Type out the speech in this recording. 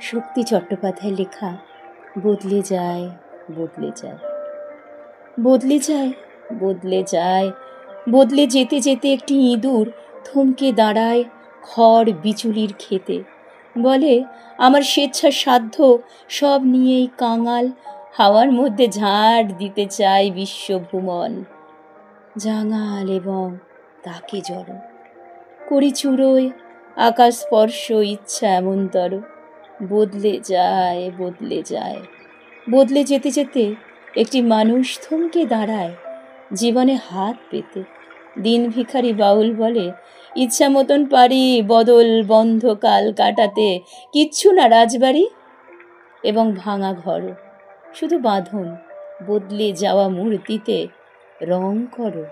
শক্তি চট্টোপাধ্যায় লেখা বদলে যায়, বদলে যায়, বদলে যায়, বদলে যায়, বদলে যেতে যেতে একটি ইঁদুর থমকে দাঁড়ায় খড় বিচুলির খেতে, বলে আমার স্বেচ্ছা সাধ্য সব নিয়েই কাঙাল, হাওয়ার মধ্যে ঝাড় দিতে চাই বিশ্বভুমন। জাঙাল এবং তাকে জড় করি চুড়োয় আকাশ স্পর্শ ইচ্ছা এমনতর, বদলে যায়, বদলে যায়, বদলে যেতে যেতে একটি মানুষ থমকে দাঁড়ায় জীবনে হাত পেতে। দিন ভিখারি বাউল বলে ইচ্ছা মতন পারি বদল বন্ধ কাল কাটাতে, কিচ্ছু না রাজবাড়ি এবং ভাঙা ঘর, শুধু বাঁধন বদলে যাওয়া মূর্তিতে রং করো।